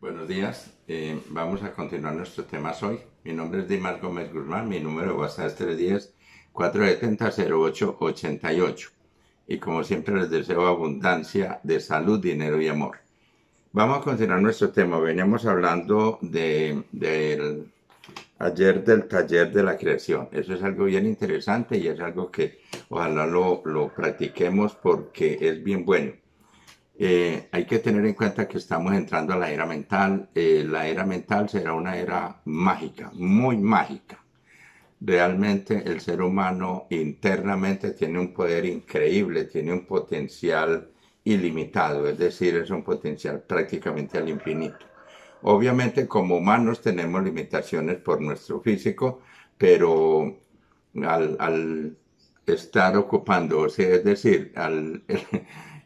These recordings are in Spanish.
Buenos días, vamos a continuar nuestros temas hoy. Mi nombre es Dimas Gómez Guzmán, mi número de WhatsApp es 310-470-0888. Y como siempre les deseo abundancia de salud, dinero y amor. Vamos a continuar nuestro tema. Veníamos hablando del ayer del taller de la creación. Eso es algo bien interesante y es algo que ojalá lo practiquemos porque es bien bueno. Hay que tener en cuenta que estamos entrando a la era mental. La era mental será una era mágica, muy mágica. Realmente el ser humano internamente tiene un poder increíble, tiene un potencial ilimitado, es decir, es un potencial prácticamente al infinito. Obviamente como humanos tenemos limitaciones por nuestro físico, pero al estar ocupando, o sea, es decir,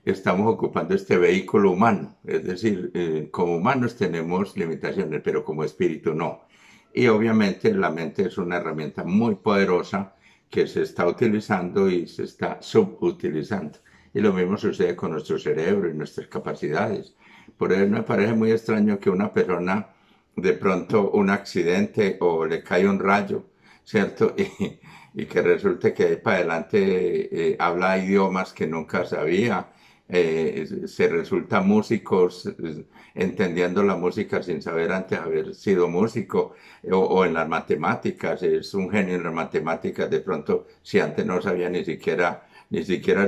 estamos ocupando este vehículo humano, es decir, como humanos tenemos limitaciones, pero como espíritu no. Y obviamente la mente es una herramienta muy poderosa que se está utilizando y se está subutilizando. Y lo mismo sucede con nuestro cerebro y nuestras capacidades. Por eso me parece muy extraño que una persona de pronto un accidente o le cae un rayo, ¿cierto? Y que resulte que ahí para adelante habla idiomas que nunca sabía, se resulta músicos, entendiendo la música sin saber antes haber sido músico, o en las matemáticas, es un genio en las matemáticas, de pronto si antes no sabía ni siquiera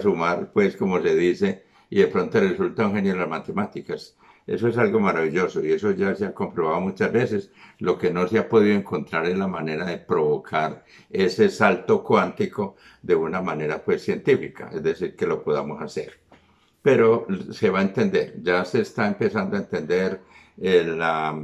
sumar, pues como se dice, y de pronto resulta un genio en las matemáticas. Eso es algo maravilloso y eso ya se ha comprobado muchas veces. Lo que no se ha podido encontrar es la manera de provocar ese salto cuántico de una manera pues científica, es decir, que lo podamos hacer. Pero se va a entender, ya se está empezando a entender la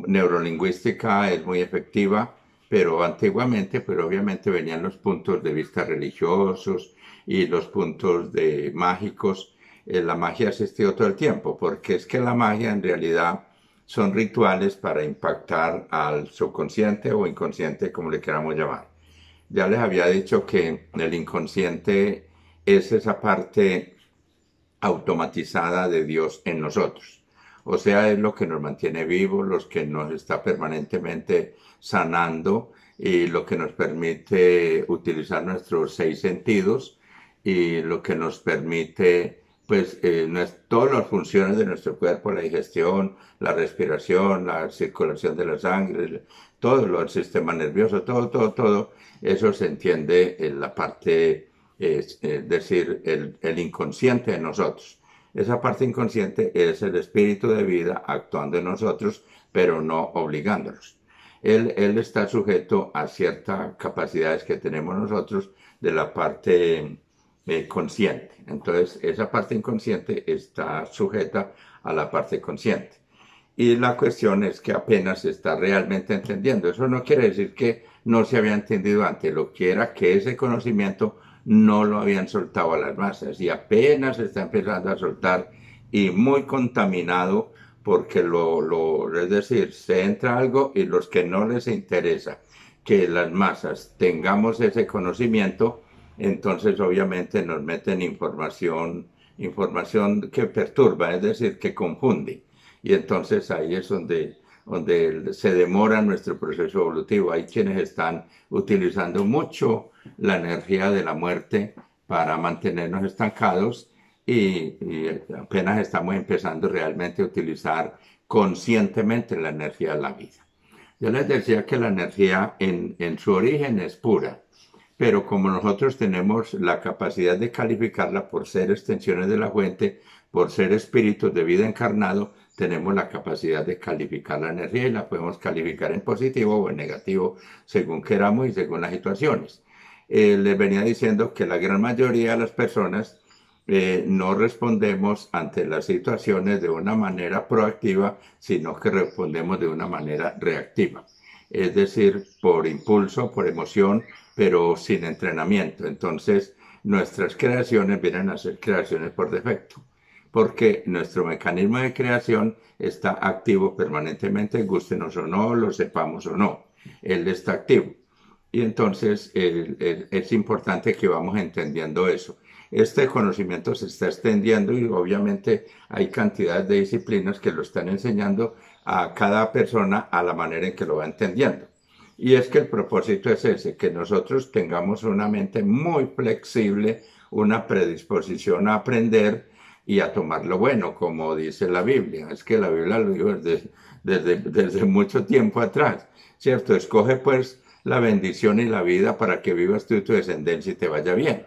neurolingüística es muy efectiva, pero antiguamente, pues obviamente venían los puntos de vista religiosos y los puntos de mágicos. La magia ha existido todo el tiempo, porque es que la magia en realidad son rituales para impactar al subconsciente o inconsciente, como le queramos llamar. Ya les había dicho que el inconsciente es esa parte automatizada de Dios en nosotros. O sea, es lo que nos mantiene vivos, los que nos está permanentemente sanando y lo que nos permite utilizar nuestros seis sentidos y lo que nos permite, pues, todas las funciones de nuestro cuerpo, la digestión, la respiración, la circulación de la sangre, todo lo del sistema nervioso, todo, eso se entiende en la parte, es decir, el inconsciente de nosotros. Esa parte inconsciente es el espíritu de vida actuando en nosotros, pero no obligándonos. Él está sujeto a ciertas capacidades que tenemos nosotros de la parte consciente. Entonces, esa parte inconsciente está sujeta a la parte consciente. Y la cuestión es que apenas se está realmente entendiendo. Eso no quiere decir que no se había entendido antes, lo que era que ese conocimiento no lo habían soltado a las masas y apenas se está empezando a soltar y muy contaminado porque es decir, se entra algo y los que no les interesa que las masas tengamos ese conocimiento, entonces obviamente nos meten información que perturba, es decir, que confunde. Y entonces ahí es donde se demora nuestro proceso evolutivo. Hay quienes están utilizando mucho la energía de la muerte para mantenernos estancados y apenas estamos empezando realmente a utilizar conscientemente la energía de la vida. Yo les decía que la energía en su origen es pura, pero como nosotros tenemos la capacidad de calificarla por ser extensiones de la fuente, por ser espíritus de vida encarnado, tenemos la capacidad de calificar la energía y la podemos calificar en positivo o en negativo según queramos y según las situaciones. Les venía diciendo que la gran mayoría de las personas no respondemos ante las situaciones de una manera proactiva, sino que respondemos de una manera reactiva. Es decir, por impulso, por emoción, pero sin entrenamiento. Entonces, nuestras creaciones vienen a ser creaciones por defecto, porque nuestro mecanismo de creación está activo permanentemente, gustenos o no, lo sepamos o no, él está activo. Y entonces es importante que vamos entendiendo eso. este conocimiento se está extendiendo y obviamente hay cantidades de disciplinas que lo están enseñando a cada persona a la manera en que lo va entendiendo. Y es que el propósito es ese, que nosotros tengamos una mente muy flexible, una predisposición a aprender y a tomar lo bueno, como dice la Biblia. Es que la Biblia lo dijo desde mucho tiempo atrás, ¿cierto? Escoge pues la bendición y la vida para que vivas tú y tu descendencia y te vaya bien.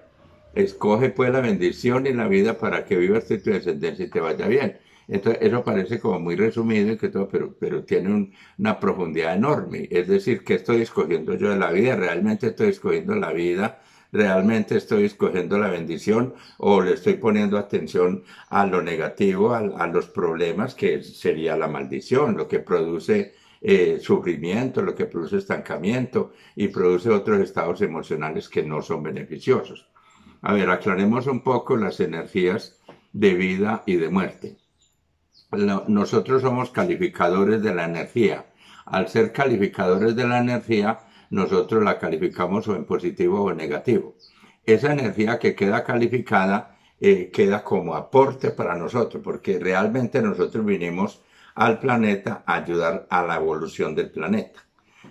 Escoge pues la bendición y la vida para que vivas tú y tu descendencia y te vaya bien. Entonces, eso parece como muy resumido y que todo, pero tiene una profundidad enorme. Es decir, ¿qué estoy escogiendo yo de la vida? ¿Realmente estoy escogiendo la vida? ¿Realmente estoy escogiendo la bendición? ¿O le estoy poniendo atención a lo negativo, a los problemas, que sería la maldición, lo que produce sufrimiento, lo que produce estancamiento y produce otros estados emocionales que no son beneficiosos? A ver, aclaremos un poco las energías de vida y de muerte. Nosotros somos calificadores de la energía. Al ser calificadores de la energía, nosotros la calificamos o en positivo o en negativo. Esa energía que queda calificada queda como aporte para nosotros, porque realmente nosotros vinimos al planeta a ayudar a la evolución del planeta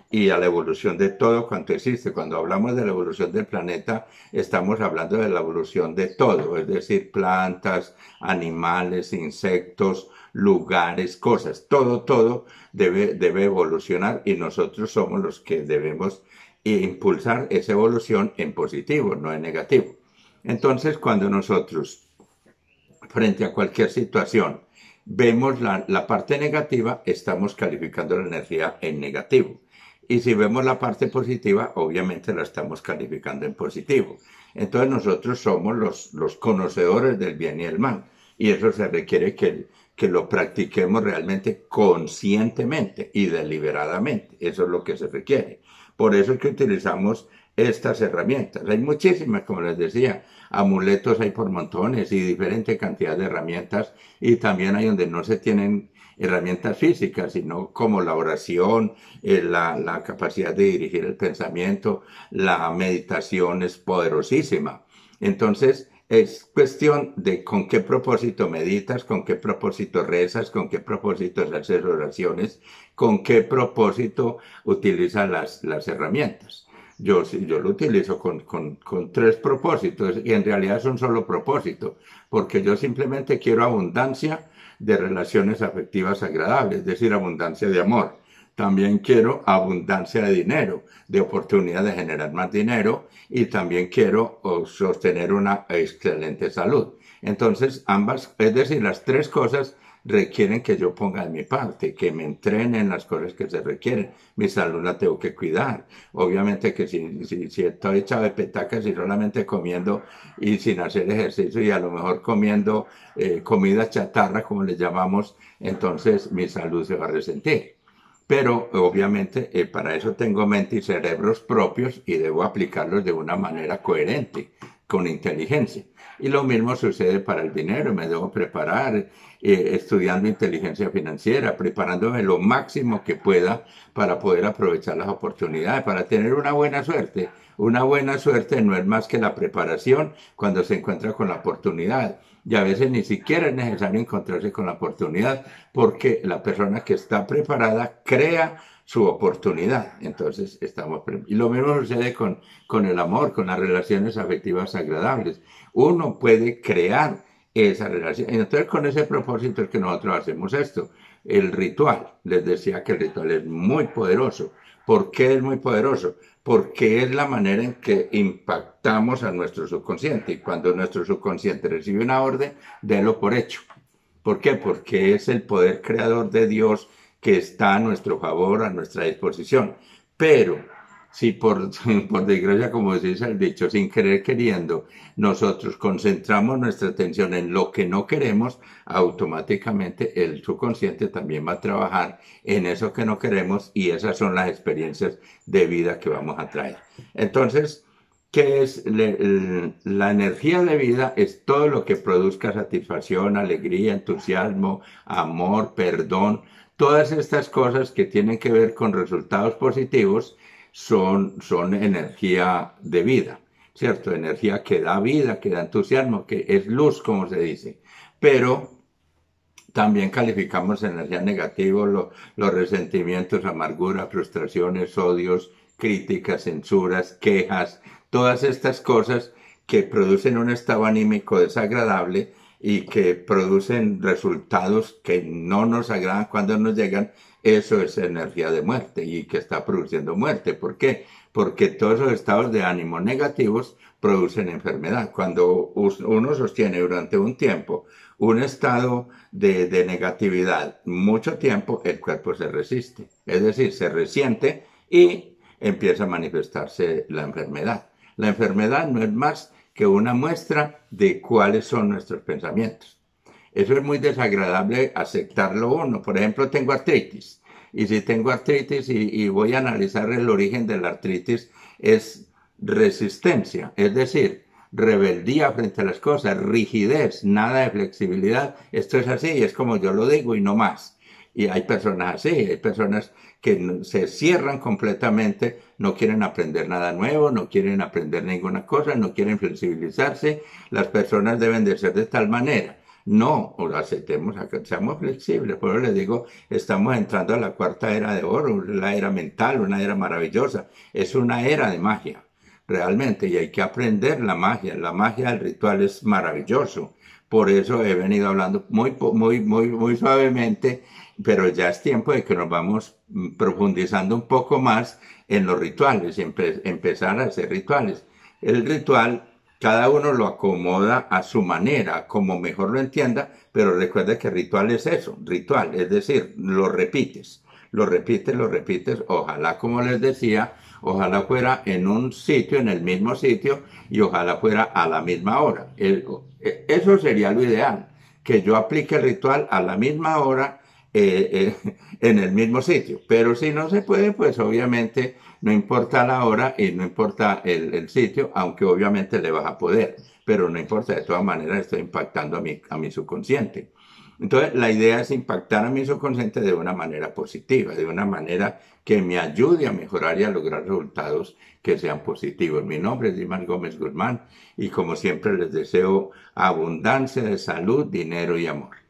y a la evolución de todo cuanto existe. Cuando hablamos de la evolución del planeta, estamos hablando de la evolución de todo, es decir, plantas, animales, insectos, lugares, cosas, todo debe evolucionar y nosotros somos los que debemos impulsar esa evolución en positivo, no en negativo. Entonces, cuando nosotros, frente a cualquier situación, vemos la parte negativa, estamos calificando la energía en negativo. Y si vemos la parte positiva, obviamente la estamos calificando en positivo. Entonces nosotros somos los conocedores del bien y el mal. Y eso se requiere que lo practiquemos realmente conscientemente y deliberadamente. Eso es lo que se requiere. Por eso es que utilizamos estas herramientas. Hay muchísimas, como les decía, amuletos hay por montones y diferente cantidad de herramientas, y también hay donde no se tienen herramientas físicas, sino como la oración, la capacidad de dirigir el pensamiento, la meditación es poderosísima. Entonces, es cuestión de con qué propósito meditas, con qué propósito rezas, con qué propósito haces oraciones, con qué propósito utilizas las herramientas. Yo lo utilizo con tres propósitos y en realidad es un solo propósito, porque yo simplemente quiero abundancia de relaciones afectivas agradables, es decir, abundancia de amor. También quiero abundancia de dinero, de oportunidad de generar más dinero, y también quiero sostener una excelente salud. Entonces, ambas, es decir, las tres cosas requieren que yo ponga de mi parte, que me entrene en las cosas que se requieren. Mi salud la tengo que cuidar. Obviamente que si estoy echado de petacas y solamente comiendo y sin hacer ejercicio y a lo mejor comiendo comida chatarra, como le llamamos, entonces mi salud se va a resentir. Pero obviamente para eso tengo mente y cerebros propios y debo aplicarlos de una manera coherente, con inteligencia. Y lo mismo sucede para el dinero, me debo preparar estudiando inteligencia financiera, preparándome lo máximo que pueda para poder aprovechar las oportunidades, para tener una buena suerte. Una buena suerte no es más que la preparación cuando se encuentra con la oportunidad. Y a veces ni siquiera es necesario encontrarse con la oportunidad, porque la persona que está preparada crea su oportunidad. Entonces y lo mismo sucede con el amor, con las relaciones afectivas agradables. Uno puede crear esa relación. Entonces, con ese propósito es que nosotros hacemos esto. El ritual, les decía que el ritual es muy poderoso. ¿Por qué es muy poderoso? Porque es la manera en que impactamos a nuestro subconsciente. Y cuando nuestro subconsciente recibe una orden, délo por hecho. ¿Por qué? Porque es el poder creador de Dios que está a nuestro favor, a nuestra disposición. Pero si por desgracia, como dice el dicho, sin querer queriendo, nosotros concentramos nuestra atención en lo que no queremos, automáticamente el subconsciente también va a trabajar en eso que no queremos, y esas son las experiencias de vida que vamos a traer. Entonces, ¿qué es la energía de vida? Es todo lo que produzca satisfacción, alegría, entusiasmo, amor, perdón. Todas estas cosas que tienen que ver con resultados positivos son energía de vida. ¿cierto? Energía que da vida, que da entusiasmo, que es luz, como se dice. Pero también calificamos energía negativa los resentimientos, amargura, frustraciones, odios, críticas, censuras, quejas, todas estas cosas que producen un estado anímico desagradable y que producen resultados que no nos agradan cuando nos llegan. Eso es energía de muerte y que está produciendo muerte. ¿Por qué? Porque todos los estados de ánimo negativos producen enfermedad. Cuando uno sostiene durante un tiempo un estado de negatividad mucho tiempo, el cuerpo se resiste, es decir, se resiente y empieza a manifestarse la enfermedad. La enfermedad no es más que una muestra de cuáles son nuestros pensamientos. Eso es muy desagradable aceptarlo uno. Por ejemplo, tengo artritis. Y si tengo artritis y voy a analizar el origen de la artritis, es resistencia, es decir, rebeldía frente a las cosas, rigidez, nada de flexibilidad. Esto es así, es como yo lo digo y no más. Y hay personas así, hay personas que se cierran completamente, no quieren aprender nada nuevo, no quieren aprender ninguna cosa, no quieren flexibilizarse. Las personas deben de ser de tal manera. No, o aceptemos, seamos flexibles. Por eso les digo, estamos entrando a la cuarta era de oro, la era mental, una era maravillosa. Es una era de magia realmente, y hay que aprender la magia. La magia del ritual es maravilloso. Por eso he venido hablando muy suavemente, pero ya es tiempo de que nos vamos profundizando un poco más en los rituales y empezar a hacer rituales. El ritual, cada uno lo acomoda a su manera, como mejor lo entienda, pero recuerda que ritual es eso, ritual, es decir, lo repites, ojalá, como les decía, ojalá fuera en un sitio, en el mismo sitio, y ojalá fuera a la misma hora. Eso sería lo ideal, que yo aplique el ritual a la misma hora en el mismo sitio. Pero si no se puede, pues obviamente no importa la hora y no importa el sitio, aunque obviamente le vas a poder. Pero no importa, de todas maneras estoy impactando a mi subconsciente. Entonces, la idea es impactar a mi subconsciente de una manera positiva, de una manera que me ayude a mejorar y a lograr resultados que sean positivos. Mi nombre es Dimas Gómez Guzmán y como siempre les deseo abundancia de salud, dinero y amor.